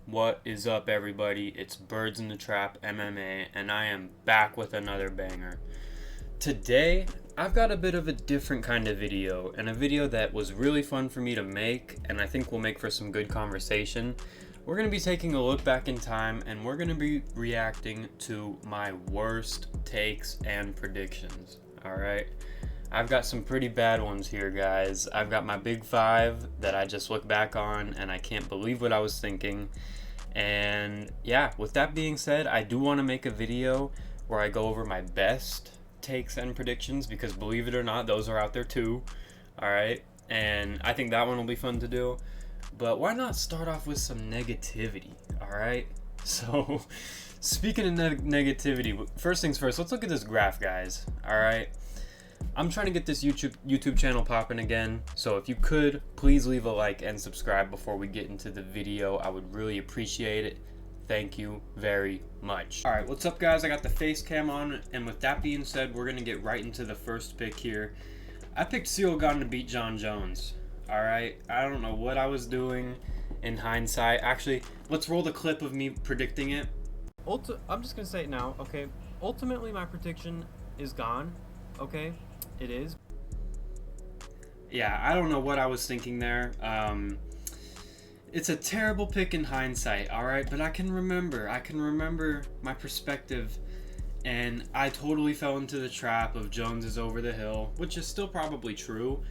What is up, everybody? It's Birdsinthetrap MMA, and I am back with another banger. Today, I've got a bit of a different kind of video, and a video that was really fun for me to make, and I think will make for some good conversation. We're going to be taking a look back in time, and we're going to be reacting to my worst takes and predictions, alright? I've got some pretty bad ones here, guys. I've got my big five that I just look back on, and I can't believe what I was thinking. And yeah, with that being said, I do want to make a video where I go over my best takes and predictions, because believe it or not, those are out there too. Alright, and I think that one will be fun to do. But why not start off with some negativity? Alright, so speaking of negativity, first things first, let's look at this graph, guys. Alright, I'm trying to get this YouTube channel popping again, so if you could, please leave a like and subscribe before we get into the video. I would really appreciate it. Thank you very much. Alright, what's up, guys? I got the face cam on, and with that being said, we're going to get right into the first pick here. I picked Ciryl Gane to beat Jon Jones. Alright, I don't know what I was doing in hindsight. Actually, let's roll the clip of me predicting it. I'm just going to say it now, okay? Ultimately, my prediction is gone, okay? It is. Yeah, I don't know what I was thinking there. It's a terrible pick in hindsight, alright? But I can remember my perspective, and I totally fell into the trap of Jones is over the hill, which is still probably true.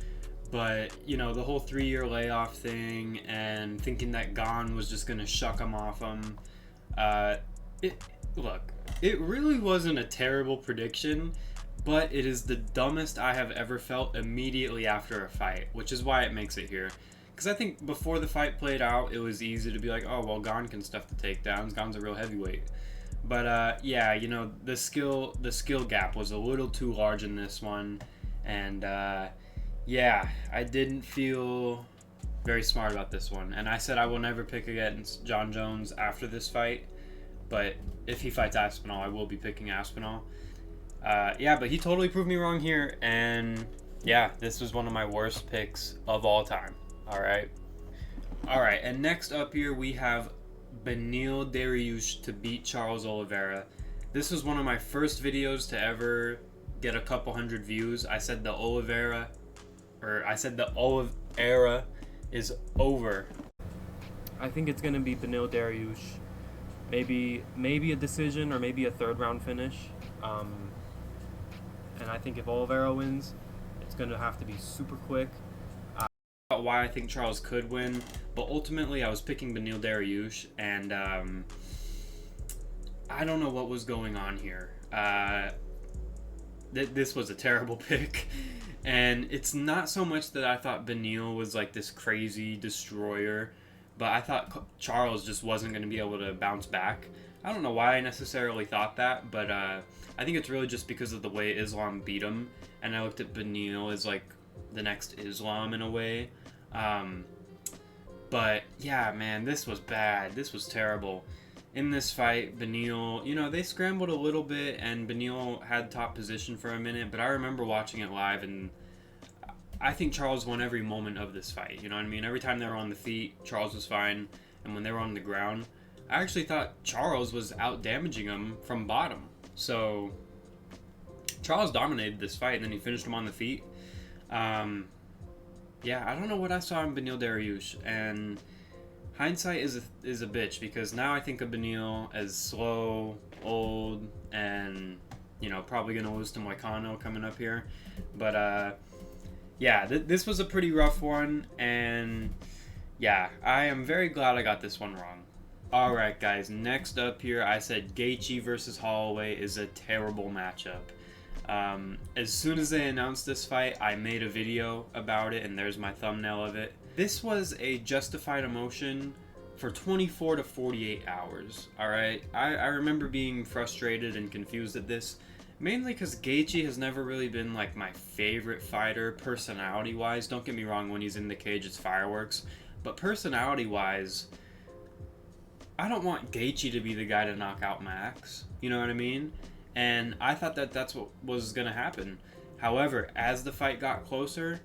But, you know, the whole 3-year layoff thing and thinking that Gane was just going to shuck him off him. Look, it really wasn't a terrible prediction, but it is the dumbest I have ever felt immediately after a fight, which is why it makes it here. Because I think before the fight played out, it was easy to be like, oh, well, Gane can stuff the takedowns. Gane's a real heavyweight. But, yeah, you know, the skill gap was a little too large in this one. And, yeah, I didn't feel very smart about this one. And I said I will never pick against Jon Jones after this fight. But if he fights Aspinall, I will be picking Aspinall. Yeah, but he totally proved me wrong here. And, yeah, this was one of my worst picks of all time. Alright, and next up here we have Beneil Dariush to beat Charles Oliveira. This was one of my first videos to ever get a couple hundred views. I said the Oliveira is over. I think it's going to be Beneil Dariush. Maybe a decision or maybe a third round finish. And I think if Oliveira wins, it's going to have to be super quick. Why I think Charles could win, but ultimately I was picking Beneil Dariush, and I don't know what was going on here. This was a terrible pick, and it's not so much that I thought Beneil was like this crazy destroyer, but I thought Charles just wasn't going to be able to bounce back. I don't know why I necessarily thought that, but I think it's really just because of the way Islam beat him, and I looked at Beneil as like the next Islam in a way. But yeah, man, this was bad. This was terrible. In this fight, Beneil, you know, they scrambled a little bit, and Beneil had top position for a minute, but I remember watching it live, and I think Charles won every moment of this fight. You know what I mean? Every time they were on the feet, Charles was fine, and when they were on the ground, I actually thought Charles was out damaging him from bottom. So Charles dominated this fight, and then he finished him on the feet. Yeah, I don't know what I saw in Beneil Dariush, and hindsight is a bitch, because now I think of Beneil as slow, old, and, you know, probably going to lose to Moicano coming up here. But, yeah, this was a pretty rough one, and, yeah, I am very glad I got this one wrong. Alright, guys, next up here, I said Gaethje versus Holloway is a terrible matchup. As soon as they announced this fight, I made a video about it, and there's my thumbnail of it. This was a justified emotion for 24 to 48 hours, alright? I remember being frustrated and confused at this, mainly because Gaethje has never really been, like, my favorite fighter, personality-wise. Don't get me wrong, when he's in the cage, it's fireworks. But personality-wise, I don't want Gaethje to be the guy to knock out Max, you know what I mean? And I thought that that's what was going to happen. However, as the fight got closer,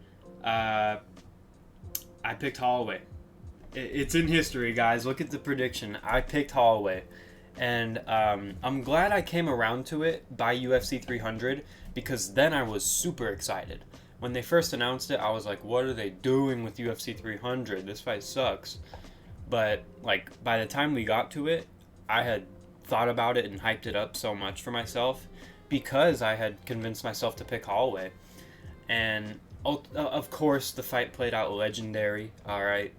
I picked Holloway. It's in history, guys. Look at the prediction. I picked Holloway. And I'm glad I came around to it by UFC 300 because then I was super excited. When they first announced it, I was like, what are they doing with UFC 300? This fight sucks. But, like, by the time we got to it, I had thought about it and hyped it up so much for myself because I had convinced myself to pick Holloway. And, of course, the fight played out legendary, alright?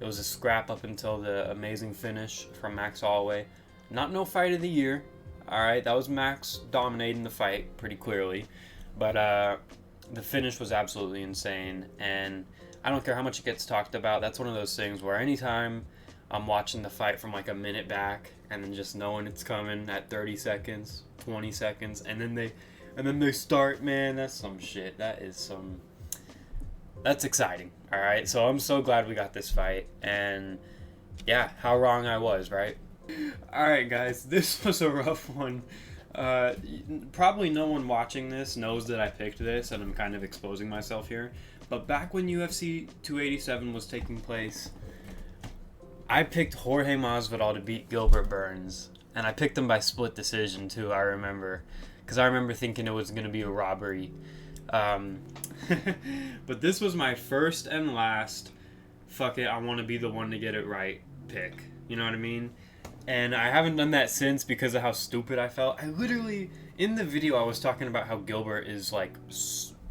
It was a scrap up until the amazing finish from Max Holloway. Not no fight of the year, alright? That was Max dominating the fight pretty clearly. But the finish was absolutely insane. And I don't care how much it gets talked about. That's one of those things where anytime I'm watching the fight from like a minute back and then just knowing it's coming at 30 seconds, 20 seconds, and then they start, man, that's some shit. That's exciting, all right? So I'm so glad we got this fight, and yeah, how wrong I was, right? All right, guys, this was a rough one. Probably no one watching this knows that I picked this, and I'm kind of exposing myself here. But back when UFC 287 was taking place, I picked Jorge Masvidal to beat Gilbert Burns, and I picked him by split decision too. I remember, because I remember thinking it was going to be a robbery. But this was my first and last fuck it, I want to be the one to get it right pick. You know what I mean? And I haven't done that since because of how stupid I felt. I literally, in the video, I was talking about how Gilbert is, like,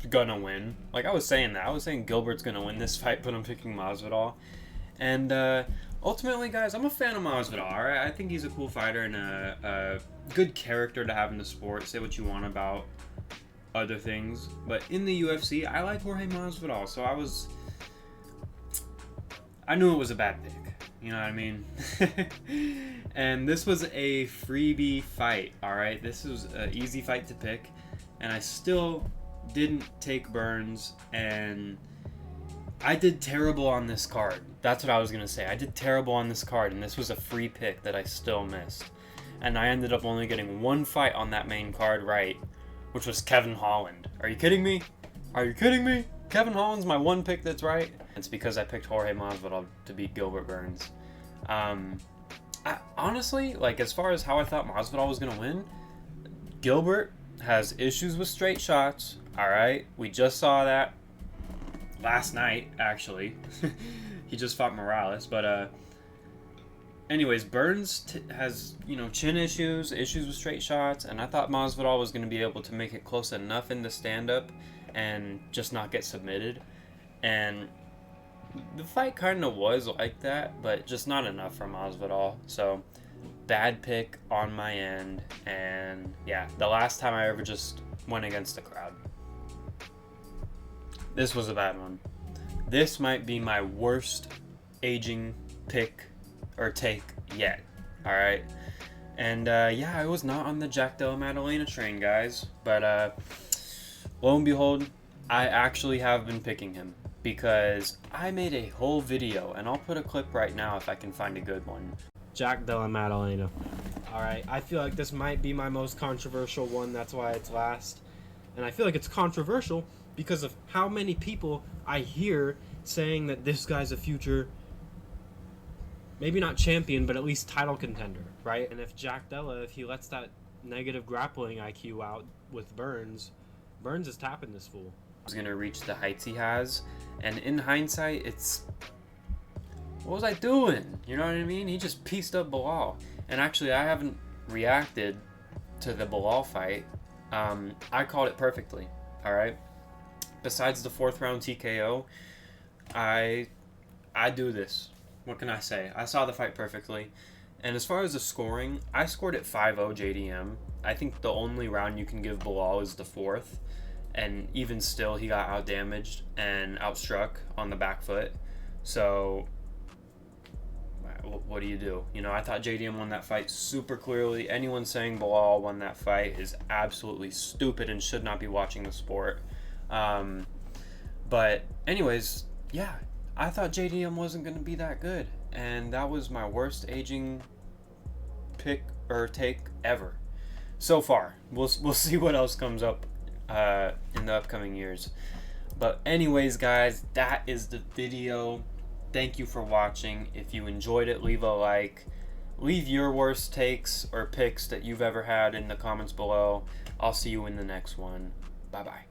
gonna win. Like, I was saying that. I was saying Gilbert's gonna win this fight, but I'm picking Masvidal. And, ultimately, guys, I'm a fan of Masvidal, alright? I think he's a cool fighter and a good character to have in the sport. Say what you want about other things. But in the UFC, I like Jorge Masvidal, so I knew it was a bad pick. You know what I mean? And this was a freebie fight, alright? This was an easy fight to pick. And I still didn't take Burns. And I did terrible on this card. That's what I was going to say. I did terrible on this card. And this was a free pick that I still missed. And I ended up only getting one fight on that main card right, which was Kevin Holland. Are you kidding me? Are you kidding me? Kevin Holland's my one pick that's right. It's because I picked Jorge Masvidal to beat Gilbert Burns. Honestly, like, as far as how I thought Masvidal was going to win, Gilbert has issues with straight shots. Alright, we just saw that last night, actually. He just fought Morales. But, anyways, Burns has, chin issues with straight shots. And I thought Masvidal was going to be able to make it close enough in the stand-up and just not get submitted. And the fight kind of was like that, but just not enough for Masvidal. So, bad pick on my end. And yeah, the last time I ever just went against the crowd. This was a bad one. This might be my worst aging pick or take yet. Alright? And yeah, I was not on the Jack Della Maddalena train, guys. But lo and behold, I actually have been picking him. Because I made a whole video, and I'll put a clip right now if I can find a good one. Jack Della Maddalena. Alright, I feel like this might be my most controversial one, that's why it's last. And I feel like it's controversial because of how many people I hear saying that this guy's a future, maybe not champion, but at least title contender, right? And if Jack Della, if he lets that negative grappling IQ out with Burns is tapping this fool. Was going to reach the heights he has, and in hindsight, what was I doing? You know what I mean? He just pieced up Bilal. And actually, I haven't reacted to the Bilal fight. I called it perfectly, alright? Besides the 4th round TKO, I do this. What can I say? I saw the fight perfectly. And as far as the scoring, I scored it 5-0 JDM. I think the only round you can give Bilal is the 4th. And even still, he got outdamaged and outstruck on the back foot. So, what do you do? I thought JDM won that fight super clearly. Anyone saying Bilal won that fight is absolutely stupid and should not be watching the sport. But anyways, yeah, I thought JDM wasn't going to be that good. And that was my worst aging pick or take ever. So far. We'll see what else comes up in the upcoming years. But anyways, guys, that is the video. Thank you for watching. If you enjoyed it, leave a like. Leave your worst takes or picks that you've ever had in the comments below. I'll see you in the next one. Bye bye.